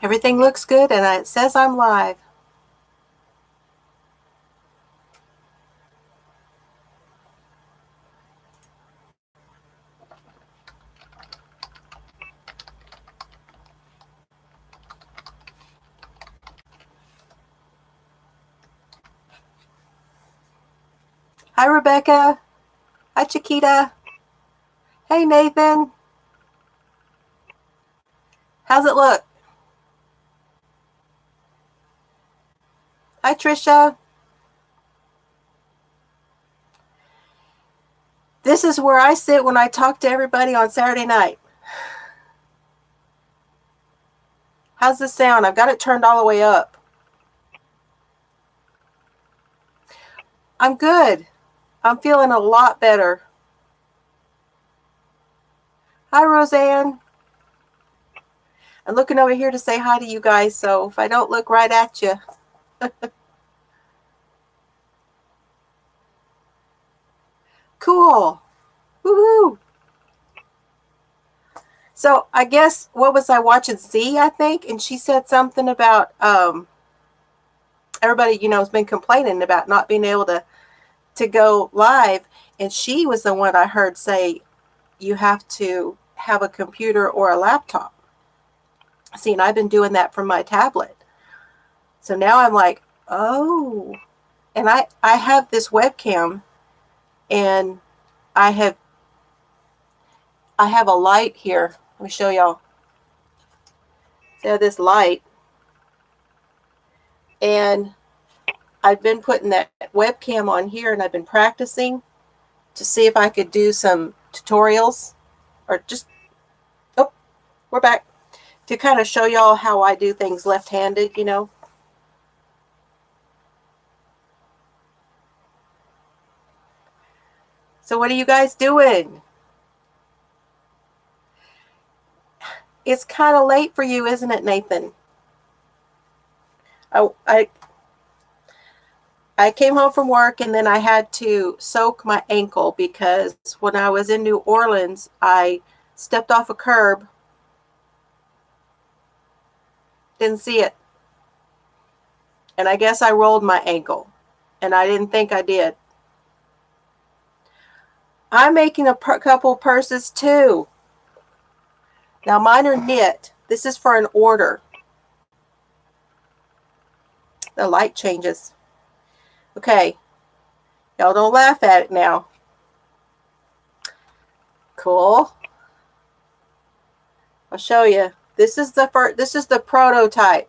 Everything looks good, and it says I'm live. Hi, Rebecca. Hi, Chiquita. Hey, Nathan. How's it look? Hi, Trisha. This is where I sit when I talk to everybody on Saturday night. How's the sound? I've got it turned all the way up. I'm good. I'm feeling a lot better. Hi, Roseanne. I'm looking over here to say hi to you guys, so if I don't look right at you. Cool. Woohoo. So I guess, what was I watching? Z, I think, and she said something about everybody, has been complaining about not being able to go live, and she was the one I heard say you have to have a computer or a laptop. See, and I've been doing that from my tablet. So now I'm like, oh, and I have this webcam, and I have a light here. Let me show y'all. So I have this light, and I've been putting that webcam on here, and I've been practicing to see if I could do some tutorials, or just, oh, we're back, to kind of show y'all how I do things left-handed, So what are you guys doing? It's kind of late for you, isn't it, Nathan? I came home from work, and then I had to soak my ankle because when I was in New Orleans, I stepped off a curb, didn't see it, and I guess I rolled my ankle, and I didn't think I did. I'm making a couple purses too. Now mine are knit. This is for an order. The light changes. Okay, y'all don't laugh at it now. Cool. I'll show you. This is the prototype.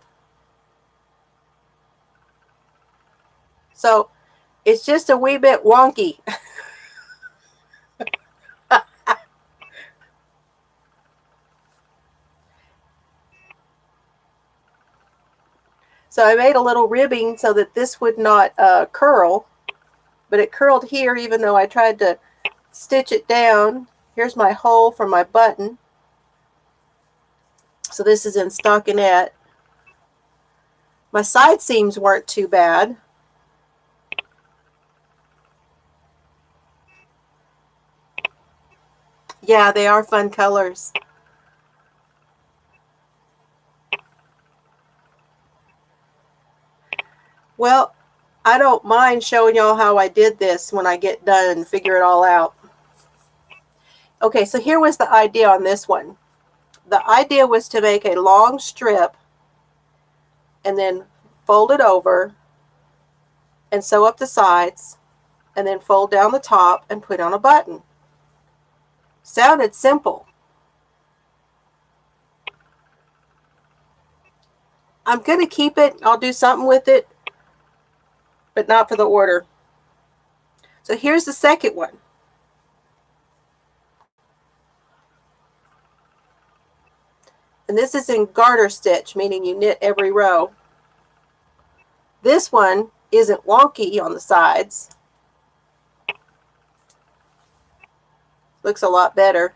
So it's just a wee bit wonky. So I made a little ribbing so that this would not curl, but it curled here even though I tried to stitch it down. Here's my hole for my button. So this is in stockinette. My side seams weren't too bad. Yeah, they are fun colors. Well, I don't mind showing y'all how I did this when I get done and figure it all out. Okay, so here was the idea on this one. The idea was to make a long strip and then fold it over and sew up the sides and then fold down the top and put on a button. Sounded simple. I'm going to keep it. I'll do something with it, but not for the order. So here's the second one. And this is in garter stitch, meaning you knit every row. This one isn't wonky on the sides. Looks a lot better.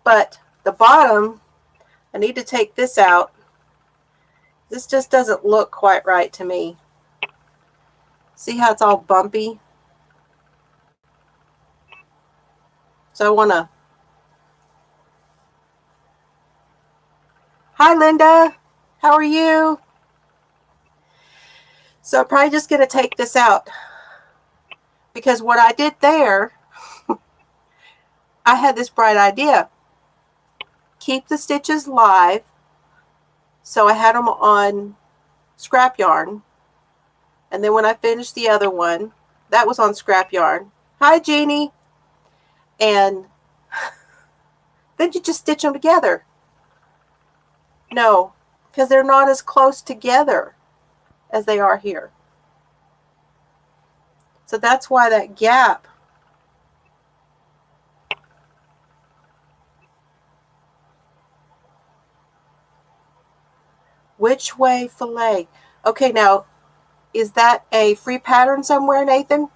But the bottom, I need to take this out. This just doesn't look quite right to me. See how it's all bumpy? So I want to Hi, Linda. How are you? So I'm probably just going to take this out because what I did there, I had this bright idea. Keep the stitches live. So I had them on scrap yarn. And then when I finished the other one, that was on scrap yarn. Hi, Jeannie. And then you just stitch them together. No, because they're not as close together as they are here. So that's why that gap. Which way fillet? Okay, now, is that a free pattern somewhere, Nathan?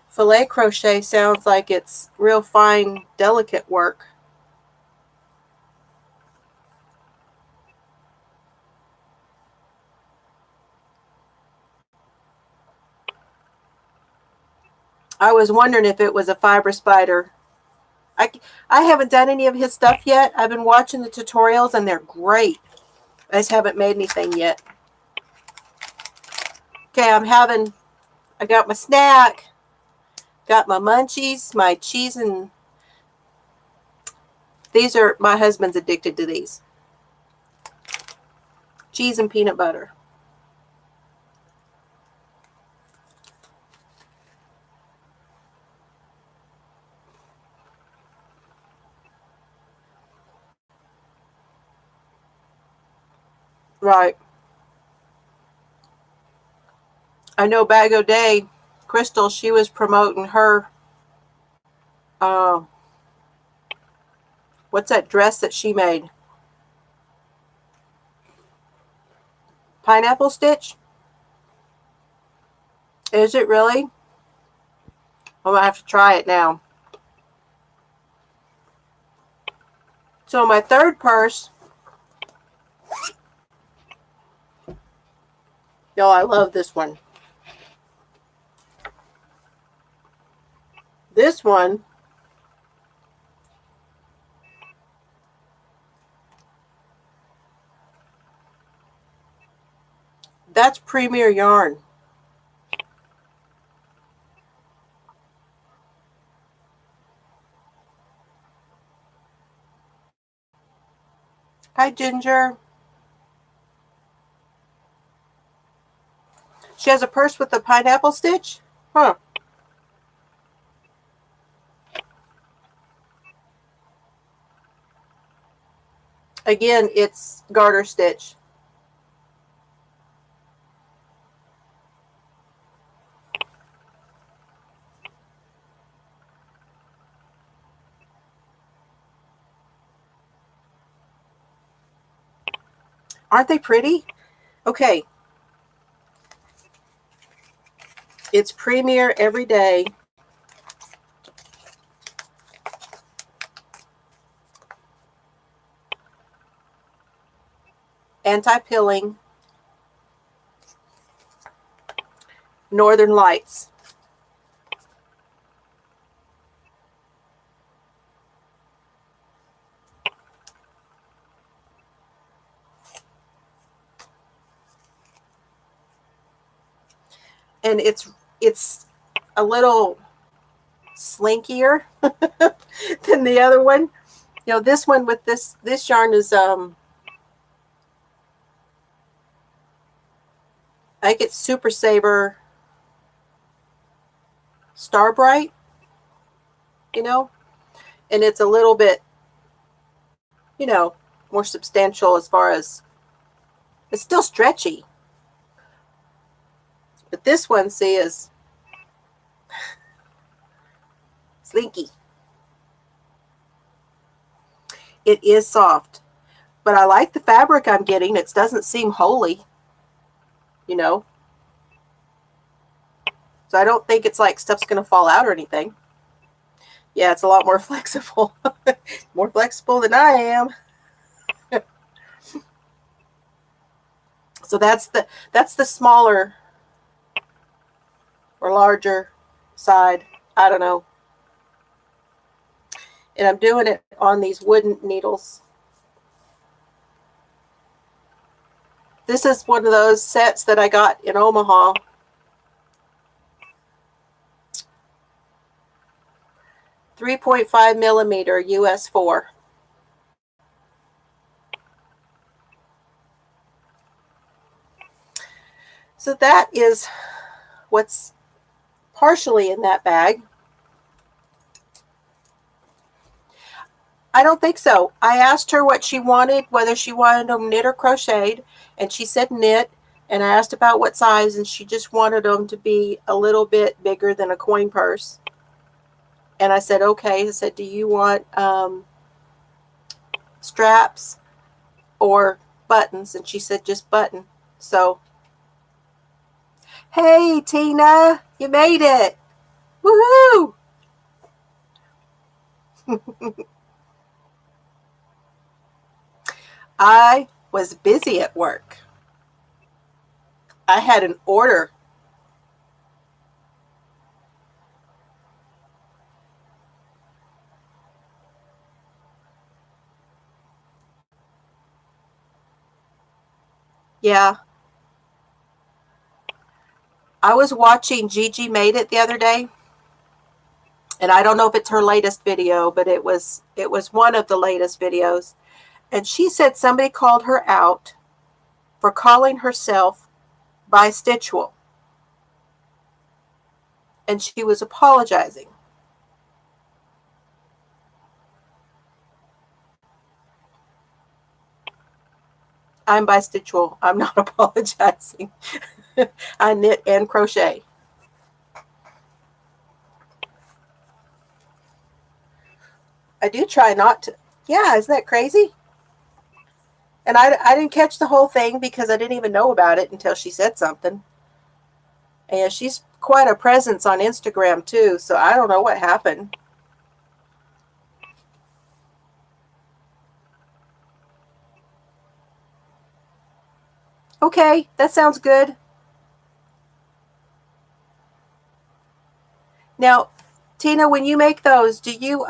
Filet crochet sounds like it's real fine, delicate work. I was wondering if it was a fiber spider. I haven't done any of his stuff yet. I've been watching the tutorials and they're great. I just haven't made anything yet. Okay, I got my snack, got my munchies, my cheese, and these are, my husband's addicted to these. Cheese and peanut butter. Right. I know Bag O' Day, Crystal, she was promoting her, what's that dress that she made? Pineapple stitch? Is it really? I'm going to have to try it now. So my third purse, yo, I love this one. This one, that's Premier Yarn. Hi, Ginger. She has a purse with a pineapple stitch? Huh. Again, it's garter stitch. Aren't they pretty? Okay. It's Premier every day. Anti-pilling. Northern Lights. And it's a little slinkier than the other one. You know, this one with this yarn is I think it's Super Saver Star Bright, you know, and it's a little bit, you know, more substantial as far as, it's still stretchy. But this one, see, is slinky. It is soft, but I like the fabric I'm getting. It doesn't seem holey, you know. So I don't think it's like stuff's going to fall out or anything. Yeah, it's a lot more flexible. More flexible than I am. So that's the smaller or larger side. I don't know. And I'm doing it on these wooden needles. This is one of those sets that I got in Omaha. .5mm US 4. So that is what's partially in that bag. I don't think so. I asked her what she wanted, whether she wanted them knit or crocheted, and she said knit. And I asked about what size, and she just wanted them to be a little bit bigger than a coin purse. And I said, okay. I said, do you want straps or buttons? And she said, just button. So, hey, Tina, you made it. Woohoo! I was busy at work. I had an order. Yeah. I was watching Gigi Made It the other day. And I don't know if it's her latest video, but it was one of the latest videos. And she said somebody called her out for calling herself Bistitchual. And she was apologizing. I'm Bistitchual. I'm not apologizing. I knit and crochet. I do try not to. Yeah, isn't that crazy? And I didn't catch the whole thing because I didn't even know about it until she said something. And she's quite a presence on Instagram too, so I don't know what happened. Okay, that sounds good. Now, Tina, when you make those, do you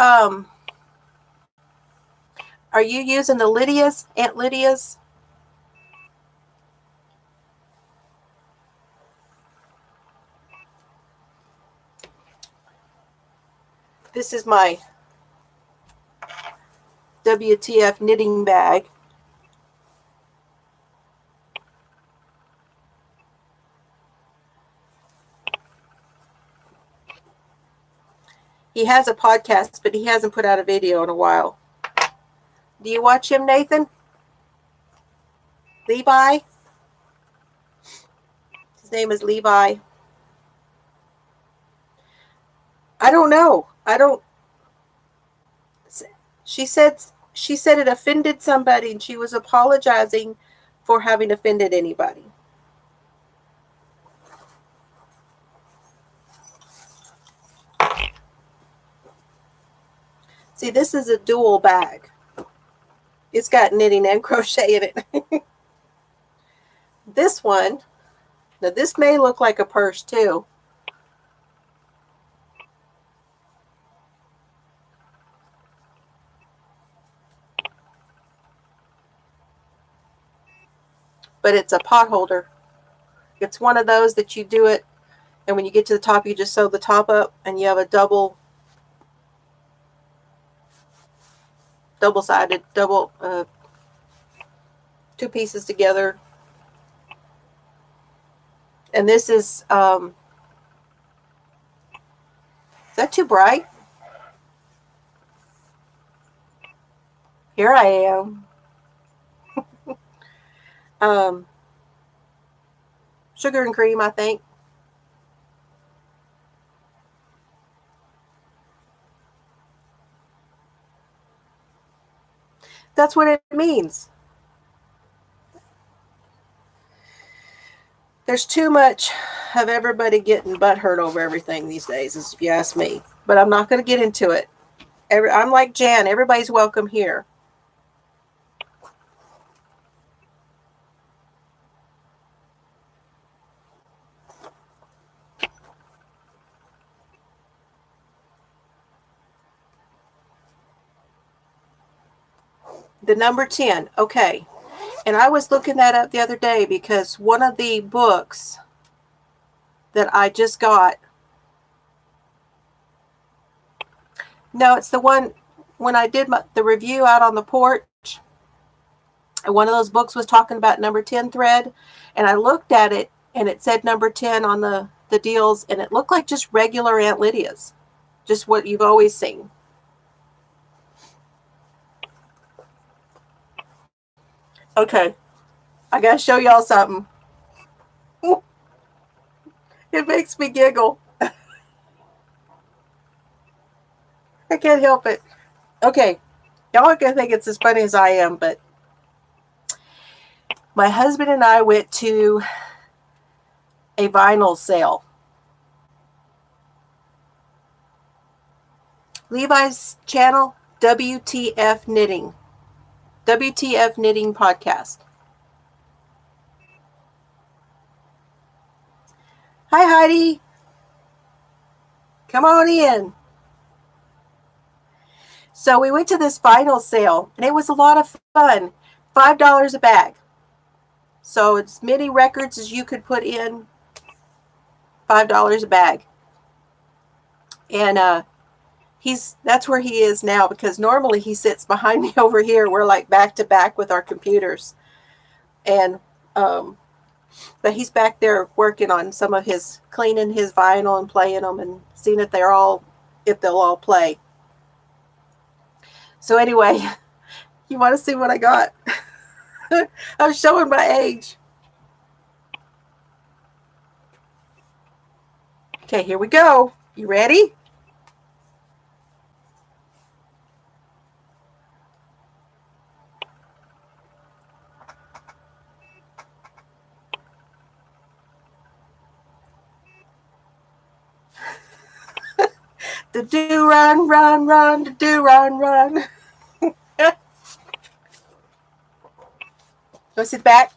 are you using the Lydia's, Aunt Lydia's? This is my WTF knitting bag. He has a podcast, but he hasn't put out a video in a while. Do you watch him, Nathan? Levi? His name is Levi. I don't know. I don't. She said it offended somebody, and she was apologizing for having offended anybody. See, this is a dual bag. It's got knitting and crochet in it. This one, now this may look like a purse too. But it's a pot holder. It's one of those that you do it, and when you get to the top, you just sew the top up, and you have a double-sided, two pieces together. And this is that too bright? Here I am. Sugar and cream, I think. That's what it means. There's too much of everybody getting butthurt over everything these days, if you ask me. But I'm not going to get into it. I'm like Jan. Everybody's welcome here. The number 10. Okay. And I was looking that up the other day because one of the books that I just got, no, it's the one when I did the review out on the porch, and one of those books was talking about number 10 thread, and I looked at it and it said number 10 on the deals, and it looked like just regular Aunt Lydia's, just what you've always seen. Okay, I gotta show y'all something. It makes me giggle. I can't help it. Okay, y'all are gonna think it's as funny as I am, but my husband and I went to a vinyl sale. Levi's channel, WTF Knitting. WTF Knitting Podcast. Hi, Heidi. Come on in. So we went to this vinyl sale, and it was a lot of fun. $5 a bag. So as many records as you could put in, $5 a bag. And that's where he is now, because normally he sits behind me over here. We're like back to back with our computers. And but he's back there working on some of his, cleaning his vinyl and playing them and seeing if they'll all play. So anyway, you want to see what I got? I'm showing my age. Okay, here we go. You ready? The do run, run, run, the do run, run. Go sit back.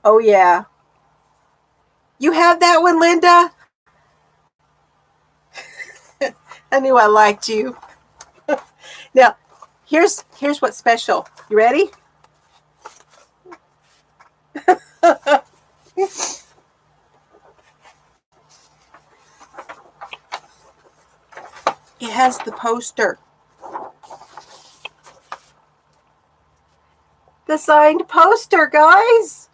Oh, yeah. You have that one, Linda? I knew I liked you. Now, here's what's special. You ready? It has the poster. The signed poster, guys.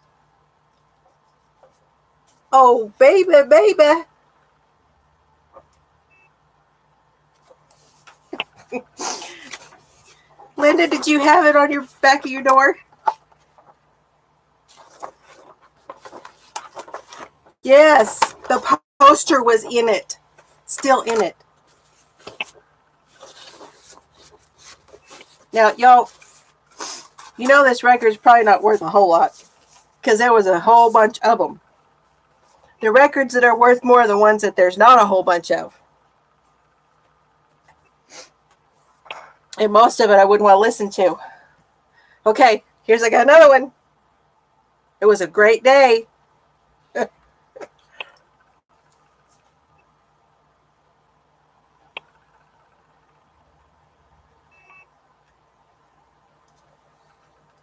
Oh, baby, baby. Linda, did you have it on your back of your door? Yes, the poster was in it. Still in it. Now, y'all, you know this record's probably not worth a whole lot, because there was a whole bunch of them. The records that are worth more are the ones that there's not a whole bunch of. And most of it I wouldn't want to listen to. Okay, I got another one. It was a great day.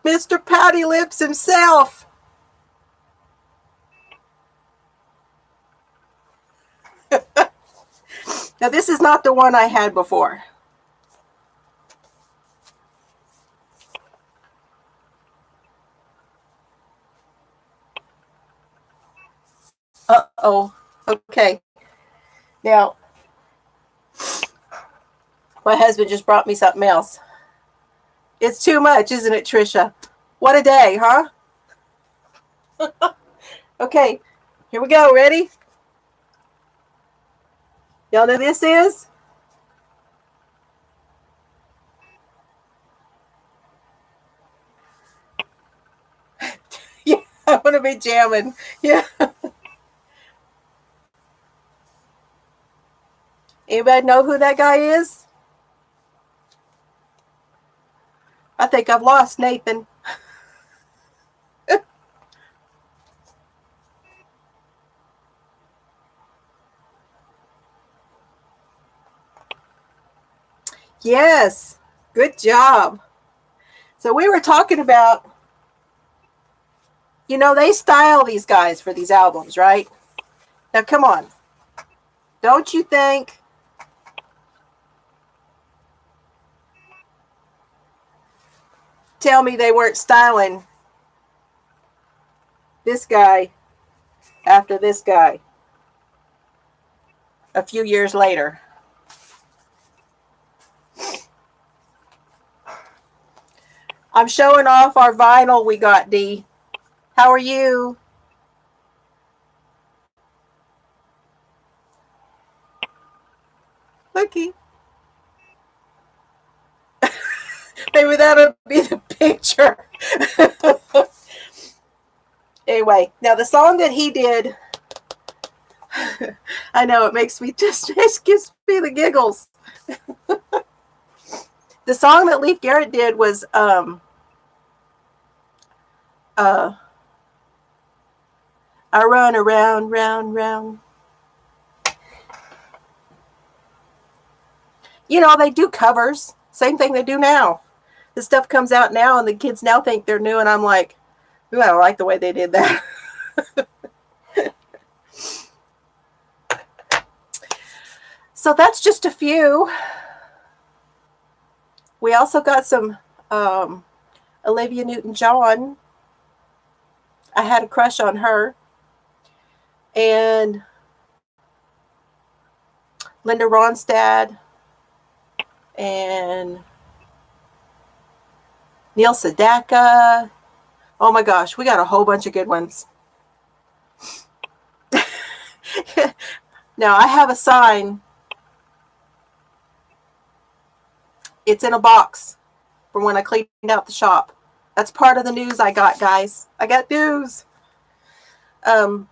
Mr. Pouty Lips himself. Now, this is not the one I had before. Uh-oh. Okay. Now, my husband just brought me something else. It's too much, isn't it, Trisha? What a day, huh? Okay, here we go. Ready? Y'all know who this is? Yeah, I'm going to be jamming. Yeah. Anybody know who that guy is? I think I've lost Nathan. Yes. Good job. So we were talking about, they style these guys for these albums, right? Now, come on. Don't you think tell me they weren't styling this guy after this guy a few years later? I'm showing off our vinyl we got, Dee. How are you? Looky. Maybe that'll be the picture. Anyway, now the song that he did, I know it makes me it gives me the giggles. The song that Leif Garrett did was I run around, round, round. They do covers. Same thing they do now. The stuff comes out now and the kids now think they're new, and I'm like, ooh, I don't like the way they did that. So that's just a few. We also got some Olivia Newton-John. I had a crush on her. And Linda Ronstadt and Neil Sedaka. Oh my gosh, we got a whole bunch of good ones. Now I have a sign. It's in a box from when I cleaned out the shop. That's part of the news I got, guys. I got news. And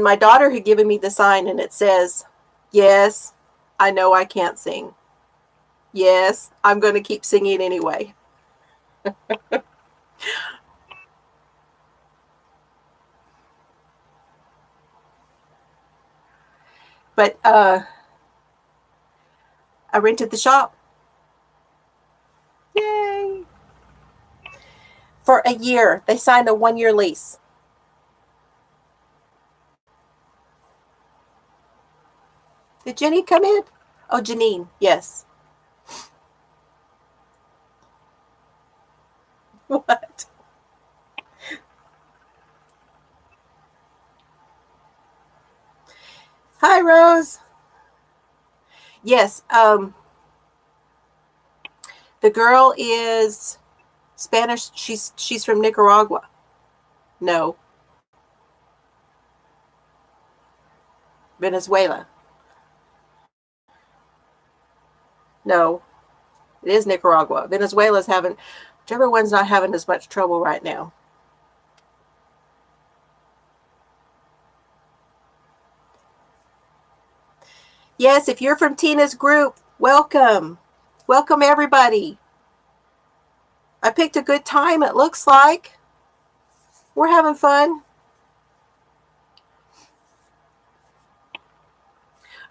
my daughter had given me the sign, and it says, yes, I know I can't sing. Yes, I'm going to keep singing anyway. But I rented the shop. Yay! For a year. They signed a 1-year lease. Did Jenny come in? Oh, Janine, yes. What? Hi, Rose. Yes, the girl is Spanish. She's from Nicaragua. No. Venezuela. No. It is Nicaragua. Venezuela's having, whichever one's not having as much trouble right now. Yes, if you're from Tina's group, welcome. Welcome, everybody. I picked a good time, it looks like. We're having fun.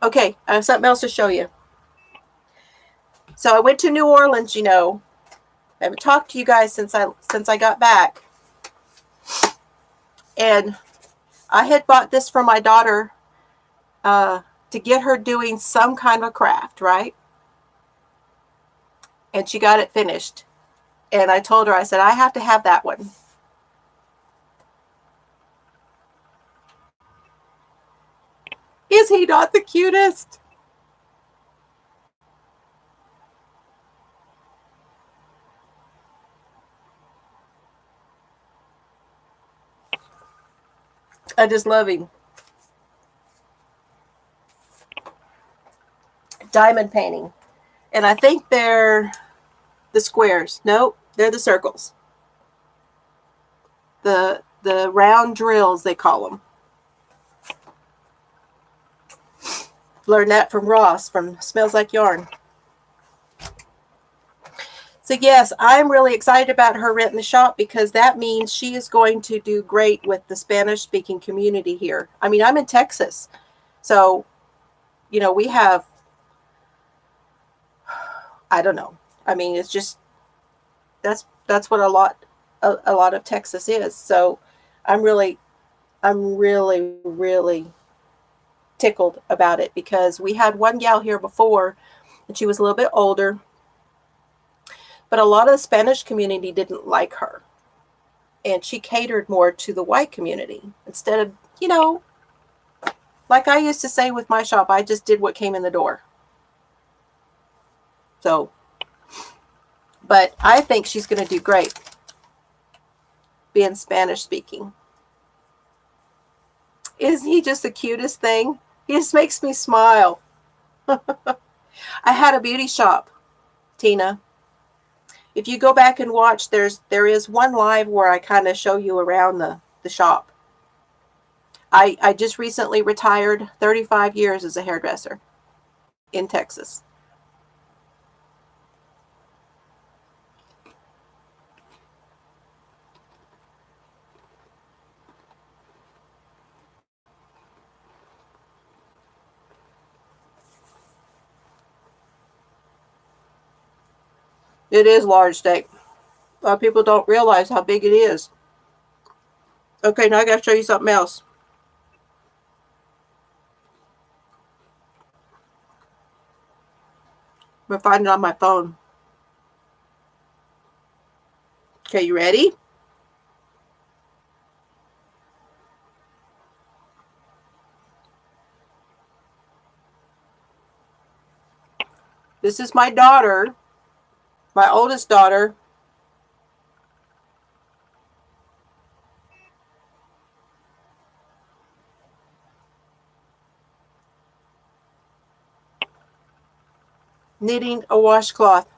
Okay, I have something else to show you. So I went to New Orleans, I haven't talked to you guys since I got back. And I had bought this for my daughter to get her doing some kind of craft, right? And she got it finished. And I told her, I said, I have to have that one. Is he not the cutest? I just love him. Diamond painting. And I think they're the squares. Nope, they're the circles. The round drills, they call them. Learned that from Ross from Smells Like Yarn. So yes, I'm really excited about her renting the shop because that means she is going to do great with the Spanish-speaking community here. I mean, I'm in Texas. So, we have I don't know. I mean, it's just that's what a lot of Texas is. So I'm really really tickled about it, because we had one gal here before and she was a little bit older, but a lot of the Spanish community didn't like her, and she catered more to the white community instead of, like I used to say with my shop, I just did what came in the door. So, but I think she's going to do great being Spanish speaking. Isn't he just the cutest thing? He just makes me smile. I had a beauty shop, Tina. If you go back and watch, there is one live where I kind of show you around the shop. I just recently retired, 35 years as a hairdresser in Texas. It is large steak. A lot of people don't realize how big it is. Okay, now I got to show you something else. I'm going to find it on my phone. Okay, you ready? This is my daughter, my oldest daughter. Knitting a washcloth.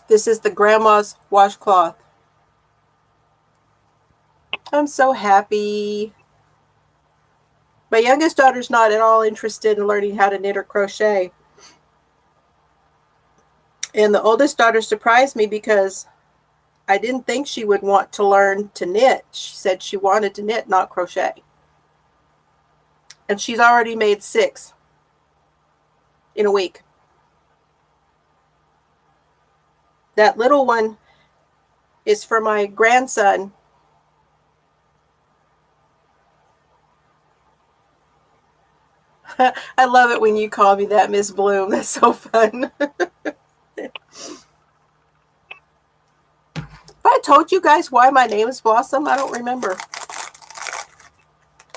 This is the grandma's washcloth. I'm so happy. My youngest daughter's not at all interested in learning how to knit or crochet. And the oldest daughter surprised me because I didn't think she would want to learn to knit. She said she wanted to knit, not crochet. And she's already made 6 in a week. That little one is for my grandson. I love it when you call me that, Miss Bloom. That's so fun. If I told you guys why my name is Blossom, I don't remember.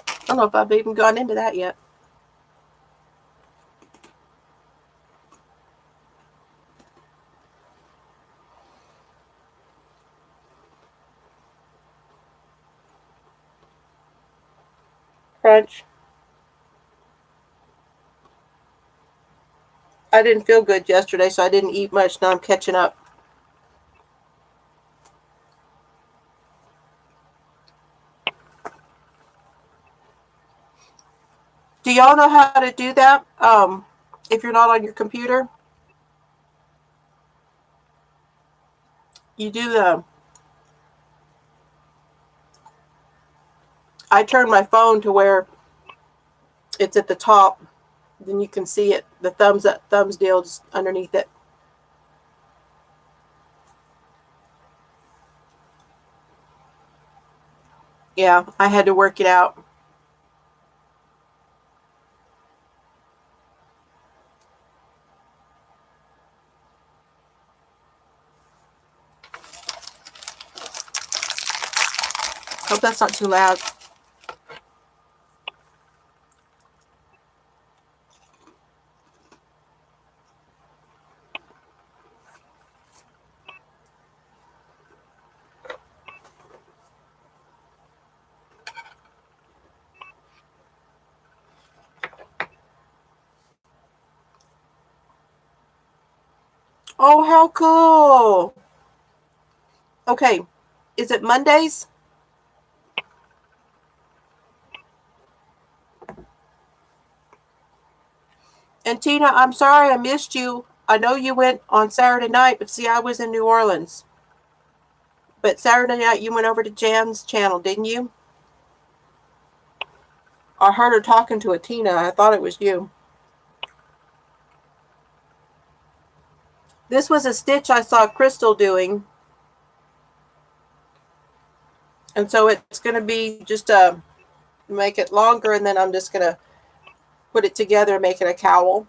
I don't know if I've even gone into that yet. Crunch. I didn't feel good yesterday, so I didn't eat much. Now I'm catching up. Do y'all know how to do that? If you're not on your computer, you do I turn my phone to where it's at the top. Then you can see it, the thumbs deal just underneath it. Yeah, I had to work it out. Hope that's not too loud. Oh, how cool. Okay, is it Mondays? And Tina, I'm sorry I missed you. I know you went on Saturday night, but see, I was in New Orleans. But Saturday night you went over to Jan's channel, didn't you? I heard her talking to Atina. I thought it was you. This was a stitch I saw Crystal doing. And so it's going to be just make it longer, and then I'm just going to put it together and make it a cowl.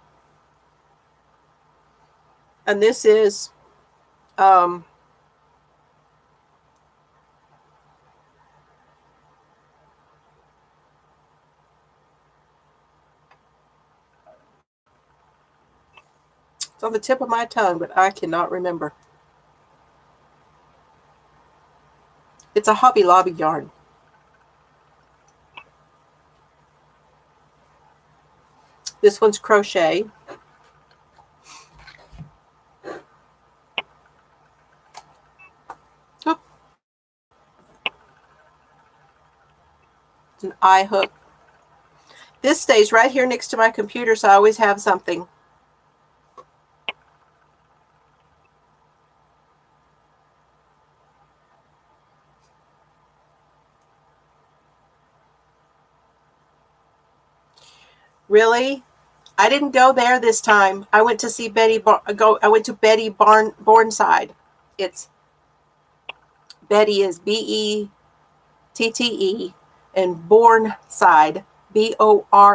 And this is it's on the tip of my tongue, but I cannot remember. It's a Hobby Lobby yarn. This one's crochet. Oh. It's an eye hook. This stays right here next to my computer, so I always have something. Really? I didn't go there this time. I went to see Betty. I went to Betty Bornside. It's Betty is Bette, and Bornside, Bornside.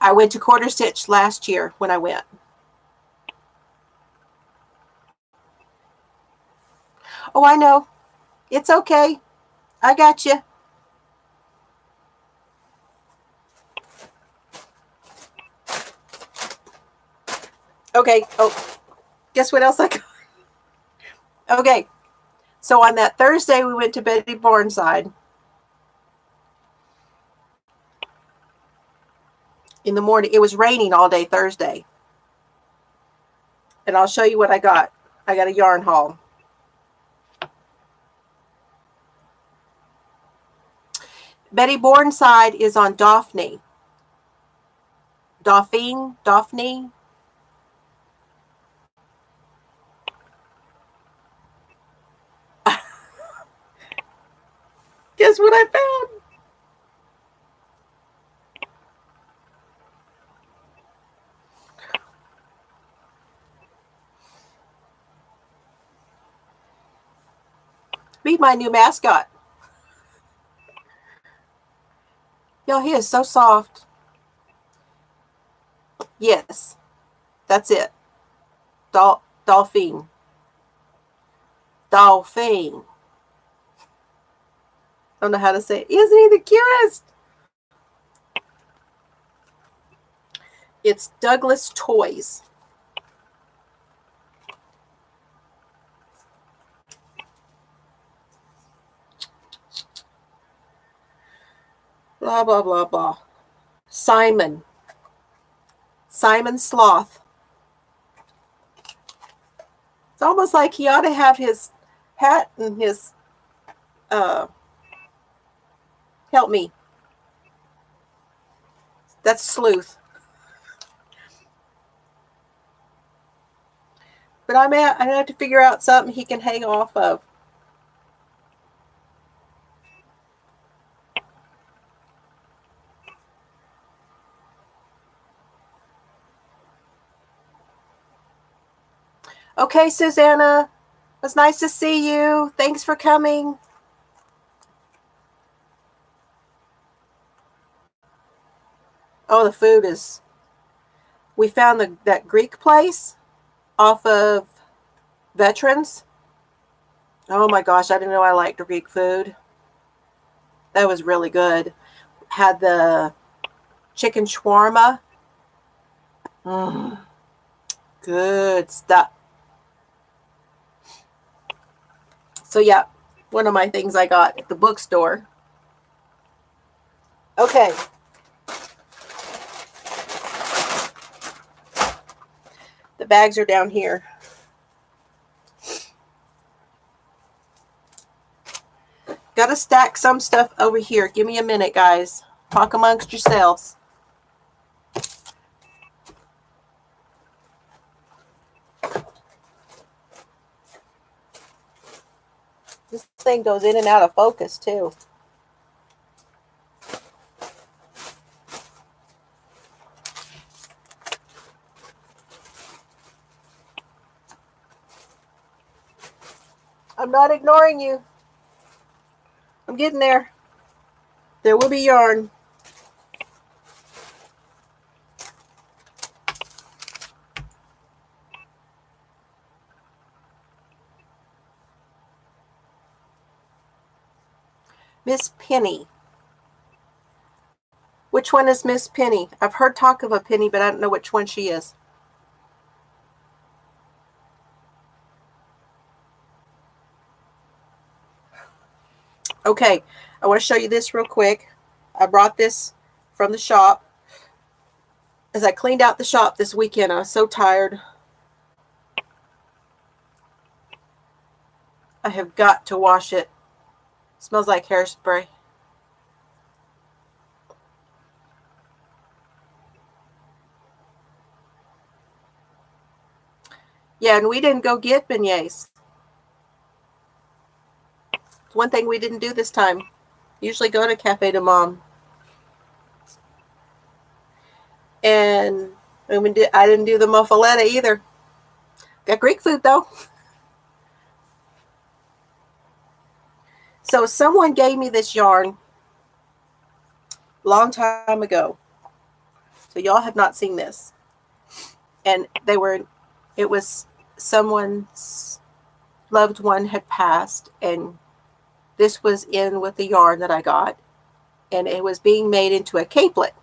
I went to Quarter Stitch last year when I went. Oh, I know. It's okay. I got you. Okay. Oh, guess what else I got? Okay. So on that Thursday, we went to Betty Bornside. In the morning. It was raining all day Thursday. And I'll show you what I got. I got a yarn haul. Betty Bornside is on Daphne. Daphne. Guess what I found? Be my new mascot. Yo, he is so soft. Yes, that's it. Dolphin. Dolphin. I don't know how to say it. Isn't he the cutest? It's Douglas Toys. Blah, blah, blah, blah. Simon Sloth. It's almost like he ought to have his hat and his, help me. That's Sleuth. But I have to figure out something he can hang off of. Okay, Susanna. It was nice to see you. Thanks for coming. Oh, the food is... We found that Greek place off of Veterans. Oh my gosh, I didn't know I liked Greek food. That was really good. Had the chicken shawarma. Good stuff. So yeah, one of my things I got at the bookstore. Okay. The bags are down here. Got to stack some stuff over here. Give me a minute, guys. Talk amongst yourselves. thing goes in and out of focus too. I'm not ignoring you. I'm getting there. There will be yarn. Miss Penny. Which one is Miss Penny? I've heard talk of a Penny, but I don't know which one she is. Okay, I want to show you this real quick. I brought this from the shop. As I cleaned out the shop this weekend, I was so tired. I have got to wash it. It smells like hairspray. Yeah, and we didn't go get beignets. It's one thing we didn't do this time. Usually go to Cafe de Mom. And I didn't do the muffaletta either. Got Greek food though. So someone gave me this yarn a long time ago. So y'all have not seen this. And it was someone's loved one had passed, and this was in with the yarn that I got, and it was being made into a capelet.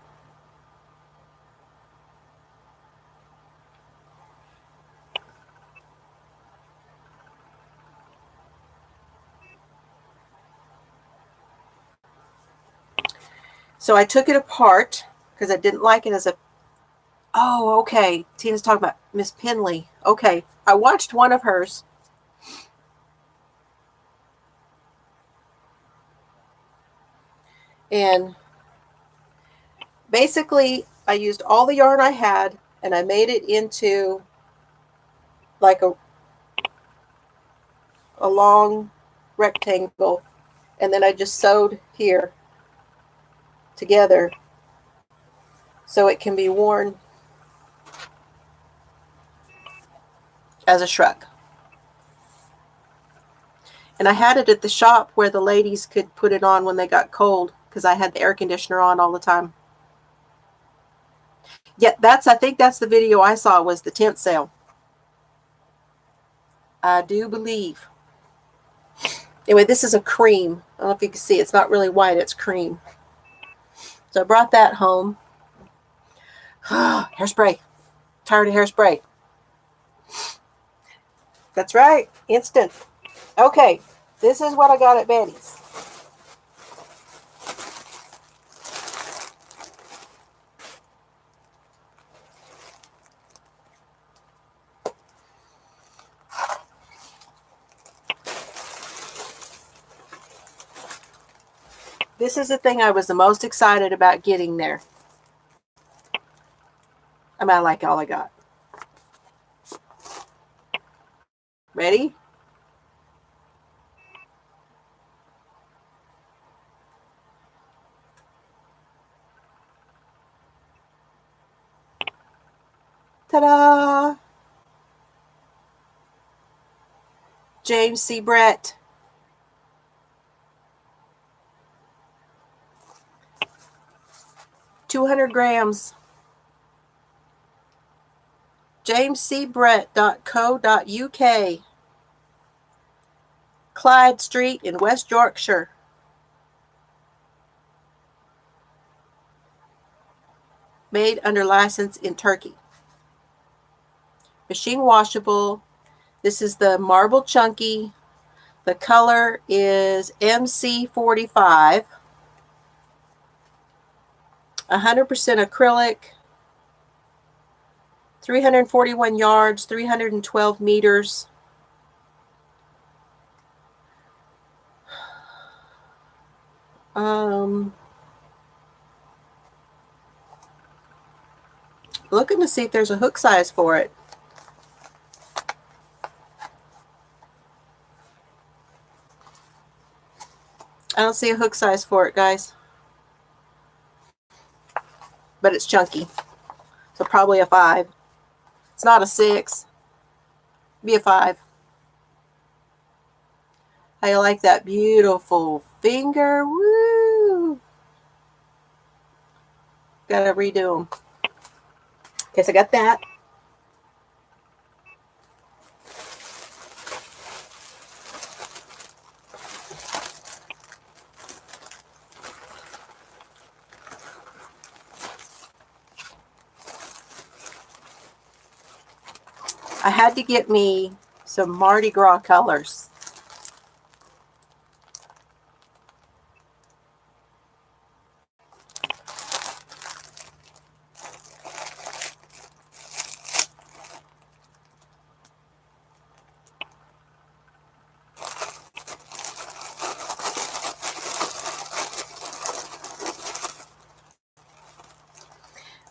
So I took it apart because I didn't like it as a... Oh, okay. Tina's talking about Miss Penley. Okay. I watched one of hers. And basically, I used all the yarn I had, and I made it into like a long rectangle. And then I just sewed here together so it can be worn as a shrug. And I had it at the shop where the ladies could put it on when they got cold, because I had the air conditioner on all the time. Yeah, I think that's the video I saw, was the tent sale. I do believe. Anyway, this is a cream. I don't know if you can see. It's not really white. It's cream. So I brought that home. Hairspray. Tired of hairspray. That's right. Instant. Okay. This is what I got at Betty's. This is the thing I was the most excited about getting there. I mean, I like all I got. Ready? Ta-da! James C. Brett. $200. jamescbrett.co.uk. Clyde Street in West Yorkshire. Made under license in Turkey. Machine washable. This is the Marble Chunky. The color is MC45. 100% acrylic. 341 yards, 312 meters. Looking to see if there's a hook size for it. I don't see a hook size for it, guys. But it's chunky. So probably a 5. It's not a 6. Be a 5. I like that beautiful finger. Woo! Gotta redo them. Okay, so I got that. I had to get me some Mardi Gras colors.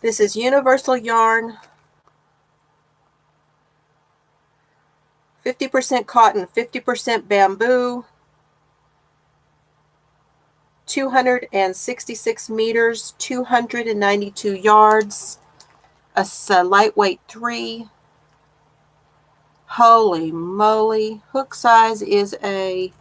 This is Universal Yarn, 50% cotton, 50% bamboo, 266 meters, 292 yards, a lightweight 3. Holy moly. Hook size is a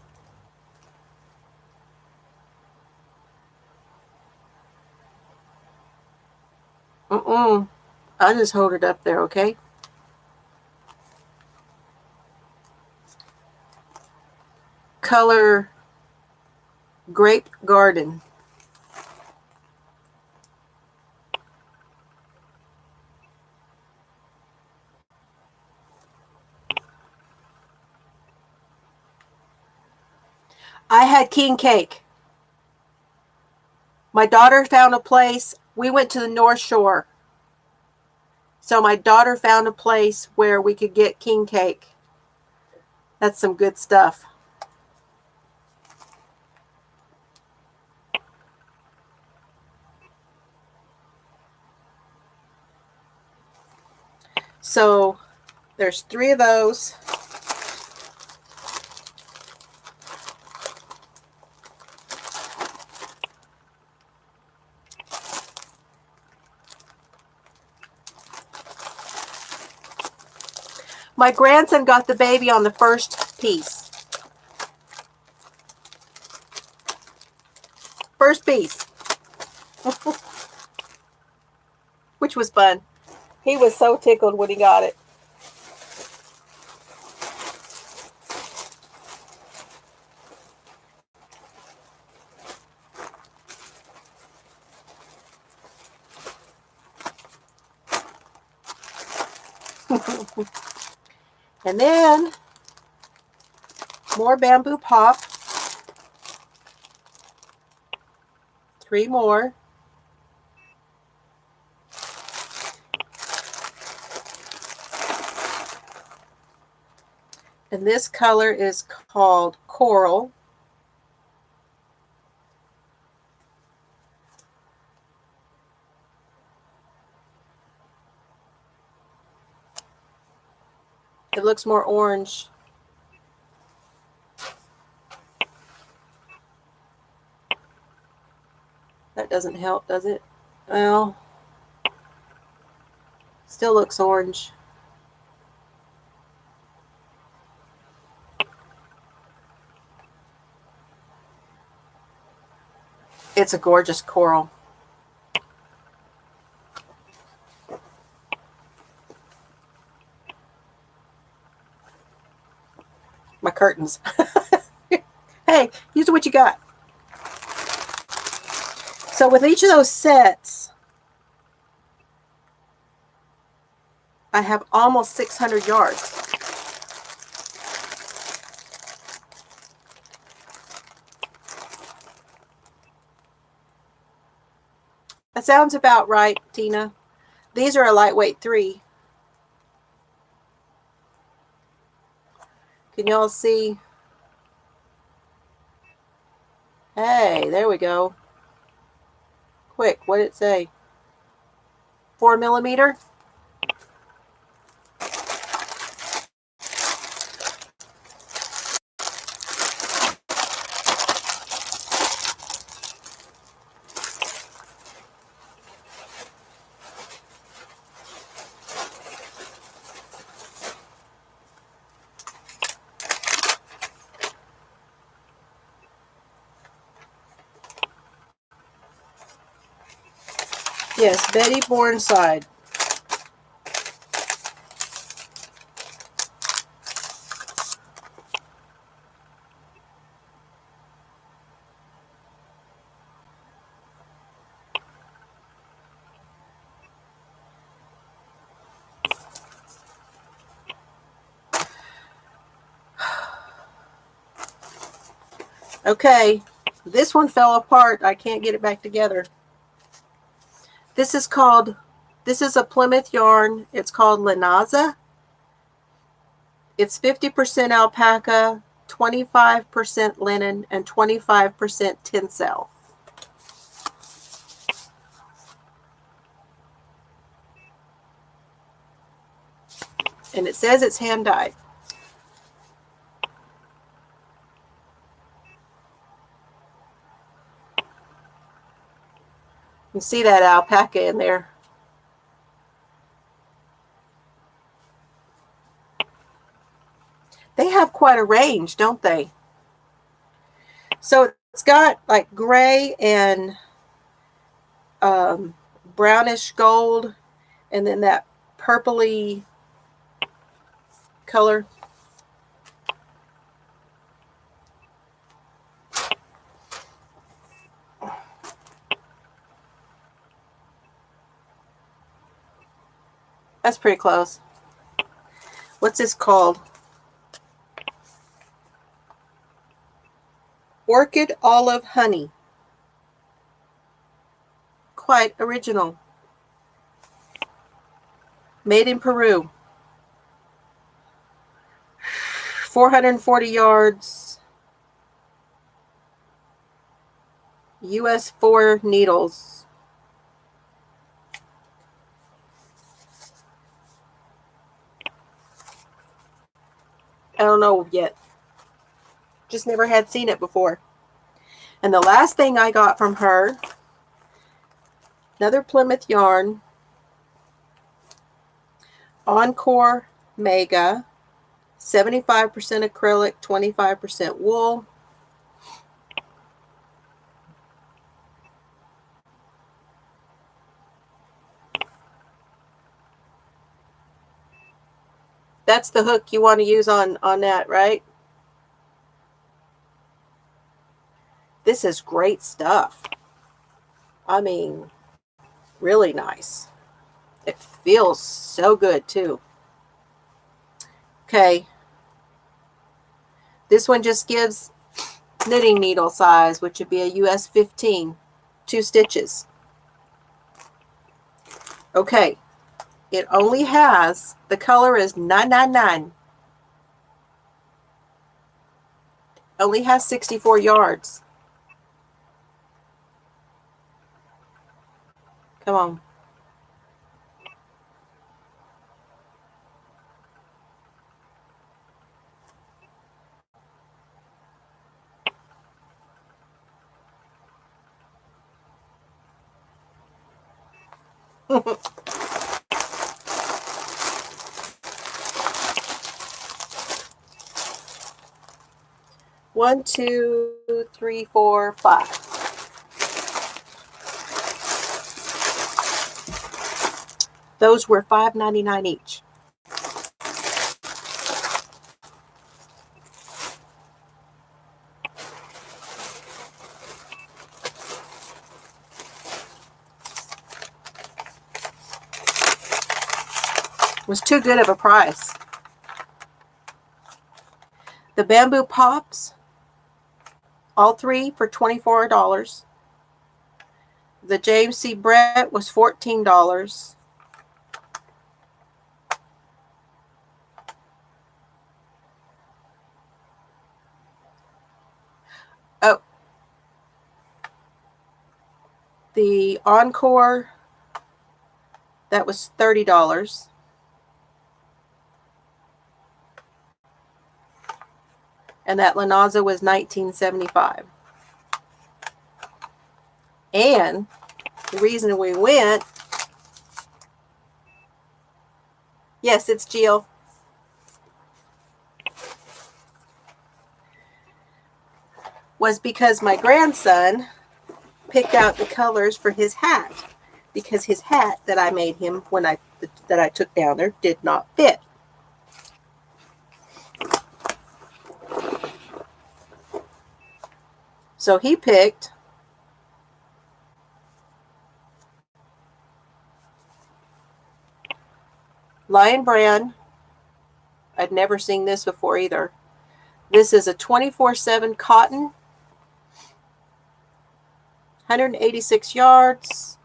I just hold it up there, okay? Color Grape Garden. I had king cake. My daughter found a place. We went to the North Shore. So my daughter found a place where we could get king cake. That's some good stuff. So there's 3 of those. My grandson got the baby on the first piece. First piece. Which was fun. He was so tickled when he got it. And then more bamboo pop. 3 more. And this color is called Coral. It looks more orange. That doesn't help, does it? Well, still looks orange. It's a gorgeous coral. My curtains. Hey, use what you got. So with each of those sets, I have almost 600 yards. That sounds about right, Tina. These are a lightweight 3. Can y'all see? Hey, there we go. Quick, what did it say? 4 millimeter? Yes, Betty Bornside. Okay, this one fell apart. I can't get it back together. This is a Plymouth yarn. It's called Linaza. It's 50% alpaca, 25% linen, and 25% tencel. And it says it's hand dyed. You see that alpaca in there. They have quite a range, don't they? So it's got like gray and brownish gold, and then that purpley color. That's pretty close. What's this called? Orchid Olive Honey. Quite original. Made in Peru. 440 yards. US 4 needles. I don't know yet. Just never had seen it before. And the last thing I got from her, another Plymouth yarn, Encore Mega, 75% acrylic, 25% wool. That's the hook you want to use on that, right? This is great stuff. I mean, really nice. It feels so good too. Okay. This one just gives knitting needle size, which would be a US 15, 2 stitches. Okay. It only has, the color is 999. Only has 64 yards. Come on. One, two, three, four, five. Those were $5.99 each. It was too good of a price. The Bamboo Pops, all 3 for $24. The James C. Brett was $14. Oh, the Encore, that was $30. And that Linaza was $19.75. And the reason we went, yes, it's Jill, was because my grandson picked out the colors for his hat. because his hat that I made him when that I took down there did not fit. So he picked Lion Brand. I'd never seen this before either. This is a 24/7 cotton, 186 yards.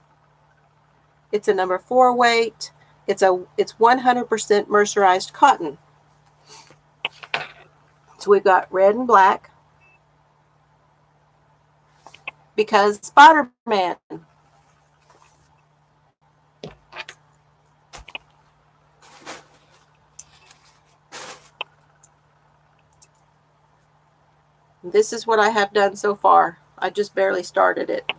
It's a number 4 weight. It's 100% mercerized cotton. So we've got red and black because Spider-Man. This is what I have done so far. I just barely started it.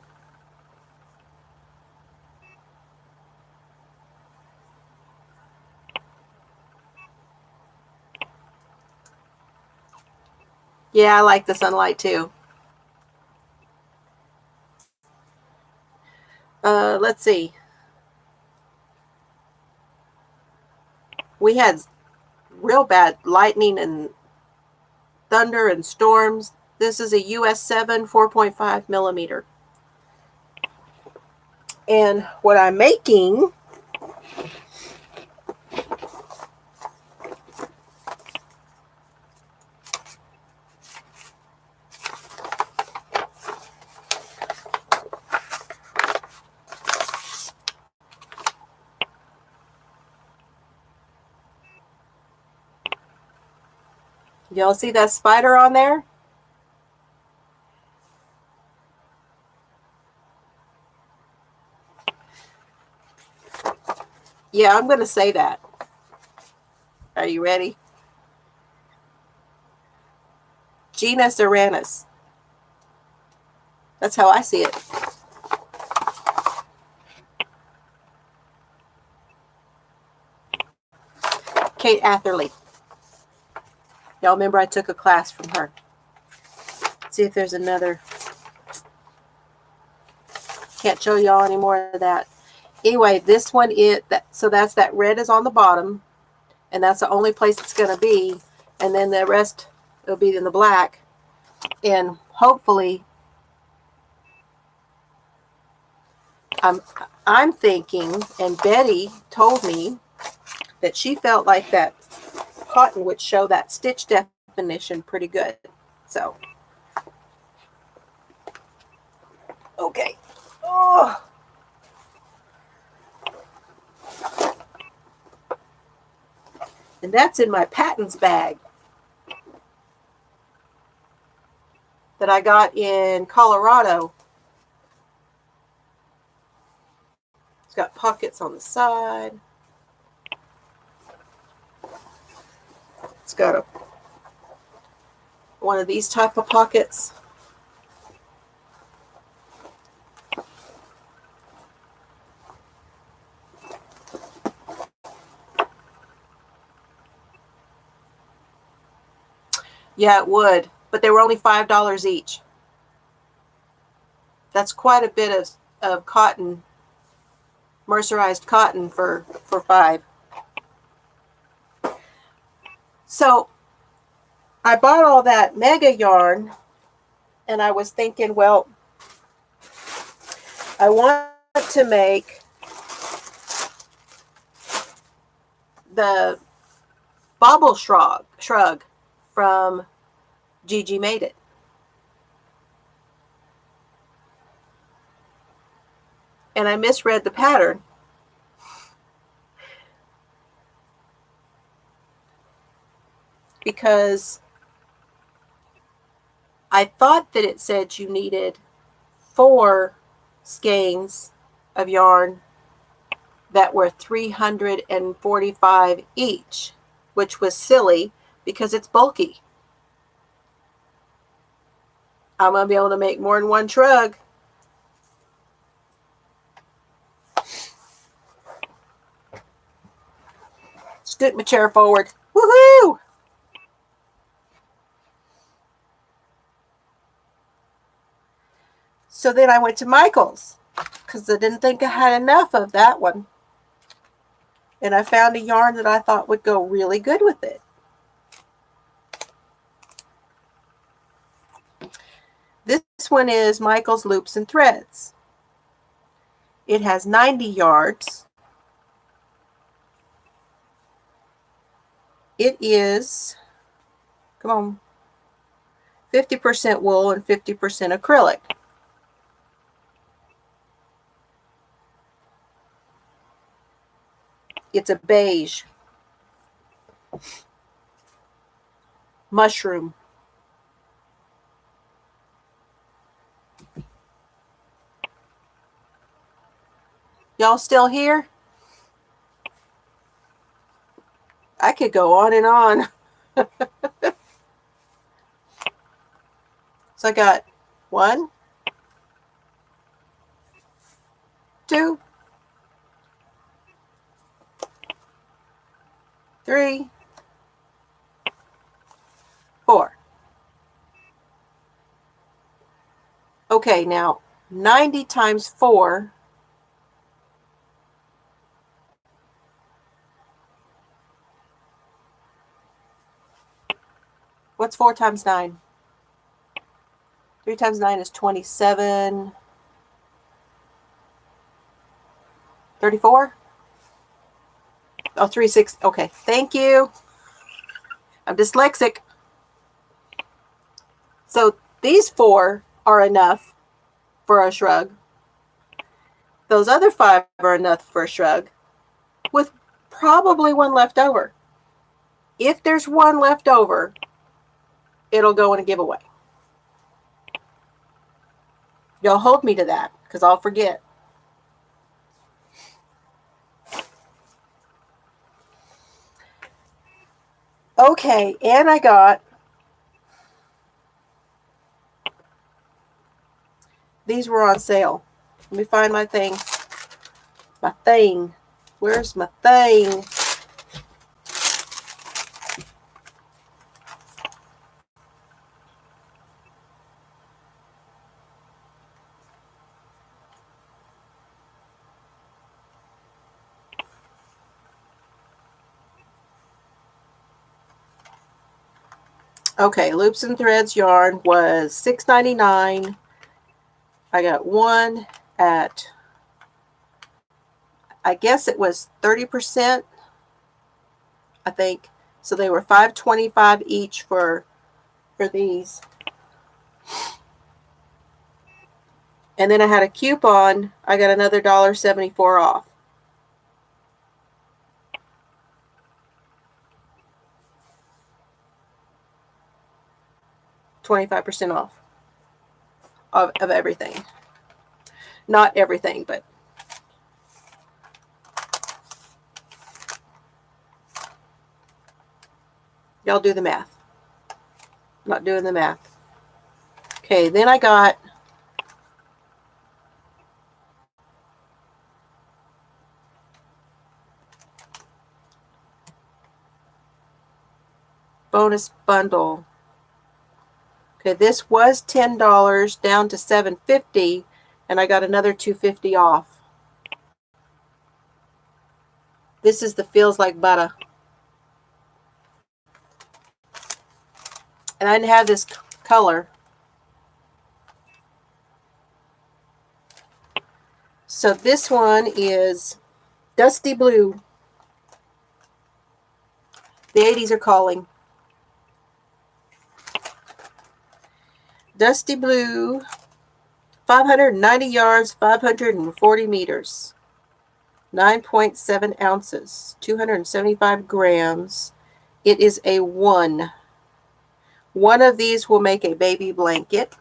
Yeah, I like the sunlight too. Let's see. We had real bad lightning and thunder and storms. This is a US 7 4.5 millimeter. And what I'm making y'all see that spider on there? Yeah, I'm going to say that. Are you ready? Genus Uranus. That's how I see it. Kate Atherley. Y'all remember I took a class from her. Let's see if there's another. Can't show y'all any more of that. Anyway, this one is that. So that's that red is on the bottom, and that's the only place it's going to be. And then the rest will be in the black. And hopefully, I'm thinking, and Betty told me that she felt like that cotton would show that stitch definition pretty good. So, okay. Oh. And that's in my patents bag that I got in Colorado. It's got pockets on the side. It's got one of these type of pockets. Yeah, it would, but they were only $5 each. That's quite a bit of cotton, mercerized cotton for $5. So I bought all that mega yarn, and I was thinking, well, I want to make the Bobble Shrug from Gigi Made It. And I misread the pattern. Because I thought that it said you needed 4 skeins of yarn that were 345 each, which was silly because it's bulky. I'm going to be able to make more than one shrug. Scoot my chair forward. Woohoo! So then I went to Michael's because I didn't think I had enough of that one. And I found a yarn that I thought would go really good with it. This one is Michael's Loops and Threads. It has 90 yards. It is, come on, 50% wool and 50% acrylic. It's a beige. Mushroom. Y'all still here? I could go on and on. So I got 1, 2, 3, 4. Okay, now 90 times 4. What's 4 times 9? 3 times 9 is 27. 34? Oh, 3, 6. Okay, thank you. I'm dyslexic. So these 4 are enough for a shrug. Those other 5 are enough for a shrug, with probably 1 left over. If there's 1 left over, it'll go in a giveaway. Y'all hold me to that, because I'll forget. Okay, and I got these were on sale. Let me find my thing. My thing. Where's my thing? Okay, Loops and Threads yarn was $6.99. I got one at, I guess it was 30%, I think. So they were $5.25 each for these. And then I had a coupon. I got another $1.74 off. $25% off of everything. Not everything, but y'all do the math. I'm not doing the math. Okay, then I got bonus bundle. Okay, this was $10 down to $7.50, and I got another $2.50 off. This is the Feels Like Butter. And I didn't have this color. So this one is Dusty Blue. The 80s are calling. Dusty Blue, 590 yards, 540 meters, 9.7 ounces, 275 grams. It is a 1. One of these will make a baby blanket.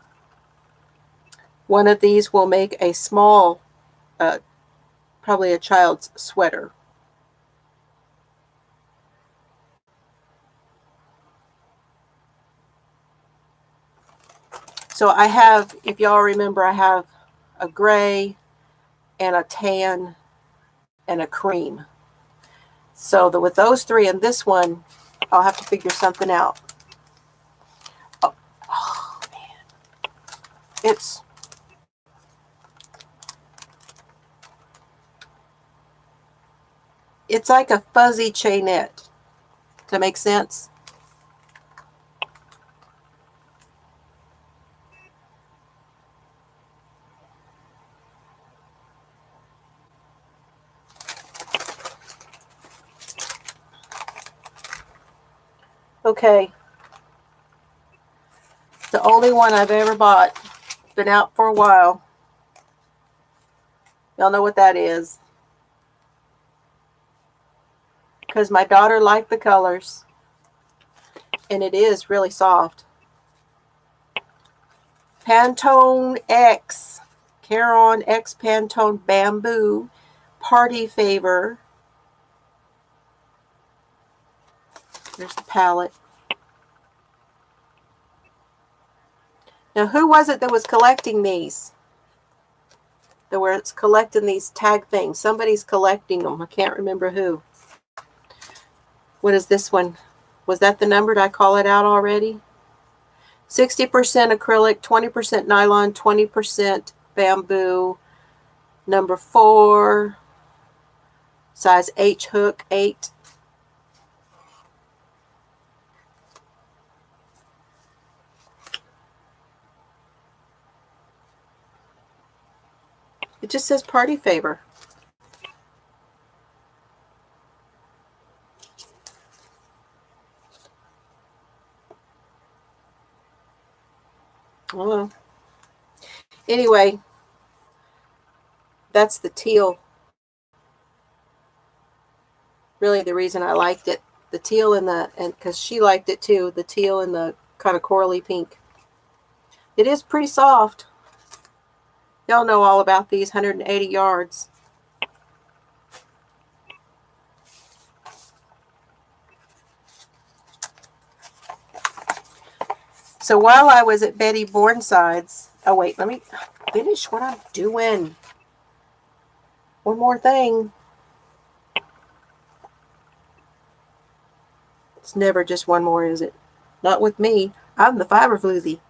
One of these will make a small, probably a child's sweater. So I have, if y'all remember, I have a gray and a tan and a cream. So with those 3 and this one, I'll have to figure something out. Oh man. it's like a fuzzy chainette. Does that make sense? Okay. The only one I've ever bought. Been out for a while. Y'all know what that is. Because my daughter liked the colors. And it is really soft. Pantone X. Caron X Pantone Bamboo. Party Favor. There's the palette. Now, who was it that was collecting these? That was collecting these tag things. Somebody's collecting them. I can't remember who. What is this one? Was that the number? Did I call it out already? 60% acrylic, 20% nylon, 20% bamboo. Number 4. Size H hook, 8. It just says Party Favor. Oh. Anyway, that's the teal. Really the reason I liked it. The teal and because she liked it too, the teal and the kind of corally pink. It is pretty soft. Y'all know all about these 180 yards. So while I was at Betty Bournside's, oh wait, let me finish what I'm doing. One more thing. It's never just one more, is it? Not with me. I'm the fiber floozy.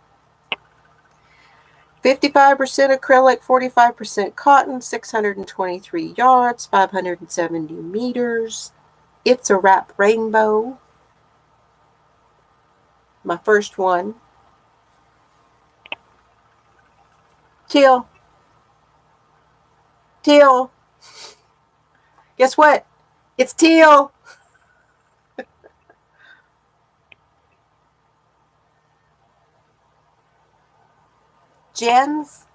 55% acrylic, 45% cotton, 623 yards, 570 meters. It's a Wrap Rainbow. My first one. Teal. Teal. Guess what? It's teal. Jen's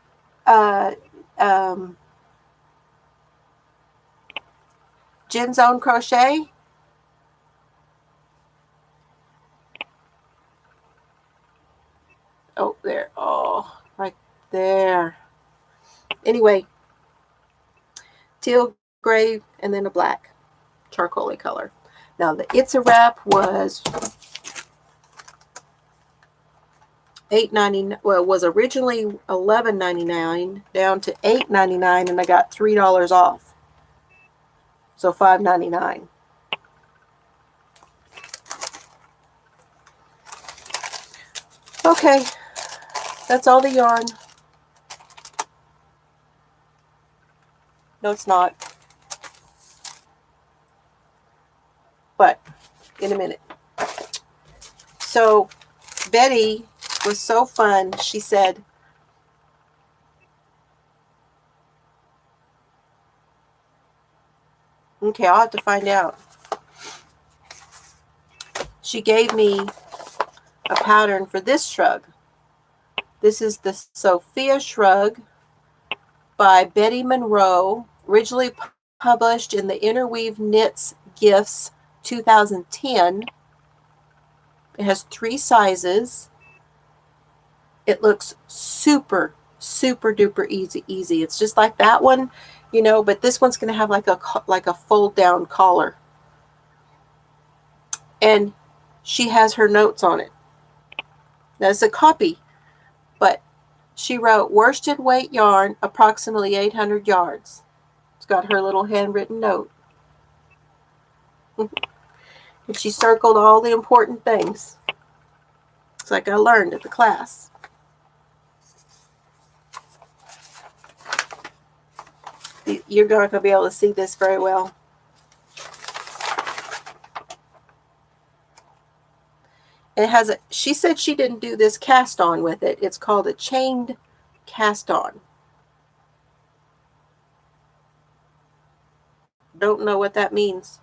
Jen's Own Crochet. Oh, there. Oh, right there. Anyway, teal, gray, and then a black charcoaly color. Now the It's a Wrap was $8.99. Well, it was originally $11.99 down to $8.99, and I got $3 off. So $5.99. Okay, that's all the yarn. No, it's not. But in a minute. So Betty was so fun. She said, okay, I'll have to find out. She gave me a pattern for this shrug. This is the Sophia Shrug by Betty Monroe, originally published in the Interweave Knits Gifts 2010. It has 3 sizes. It looks super, super duper easy. It's just like that one, you know, but this one's going to have like a fold down collar. And she has her notes on it. Now it's a copy, but she wrote worsted weight yarn, approximately 800 yards. It's got her little handwritten note. And she circled all the important things. It's like I learned at the class. You're not going to be able to see this very well. It has a, she said she didn't do this cast on with it. It's called a chained cast on. Don't know what that means.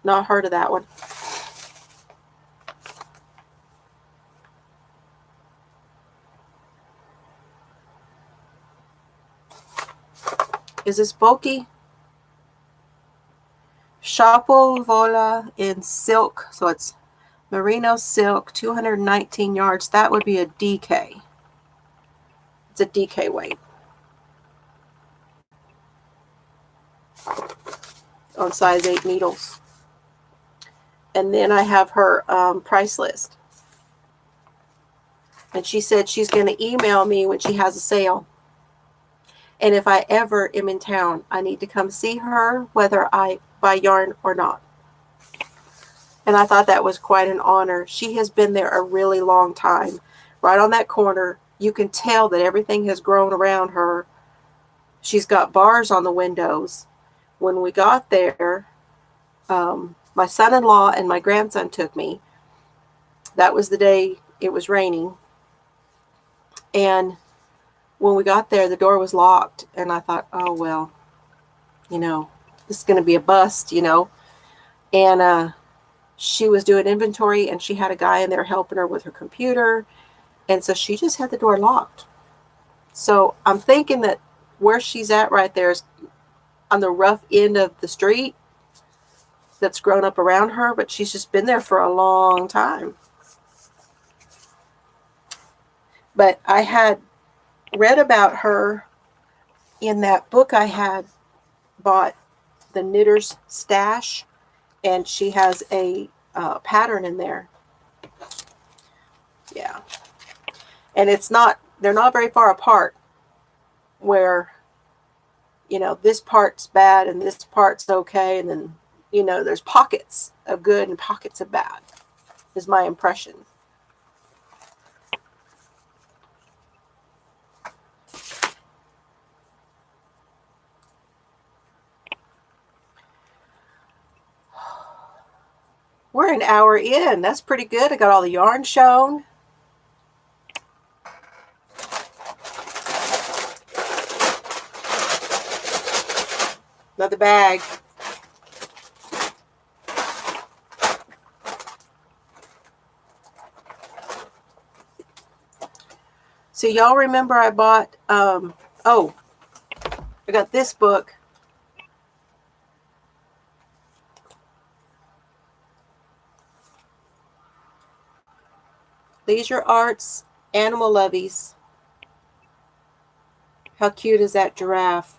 Not heard of that one. Is this bulky? Chapeau Vola in silk. So it's merino silk, 219 yards. That would be a DK. It's a DK weight. On size 8 needles. And then I have her price list. And she said she's going to email me when she has a sale. And if I ever am in town, I need to come see her, whether I buy yarn or not. And I thought that was quite an honor. She has been there a really long time. Right on that corner, you can tell that everything has grown around her. She's got bars on the windows. When we got there, my son-in-law and my grandson took me. That was the day it was raining. And when we got there, the door was locked. And I thought, oh, well, you know, this is going to be a bust, you know. And she was doing inventory, and she had a guy in there helping her with her computer. And so she just had the door locked. So I'm thinking that where she's at right there is on the rough end of the street that's grown up around her, but she's just been there for a long time. But I had read about her in that book I had bought, The Knitter's Stash, and she has a pattern in there. Yeah. And it's not, they're not very far apart where, you know, this part's bad and this part's okay. And then, you know, there's pockets of good and pockets of bad, is my impression. We're an hour in. That's pretty good. I got all the yarn shown. Another bag. So y'all remember I bought, I got this book. Leisure Arts Animal Lovies. How cute is that giraffe?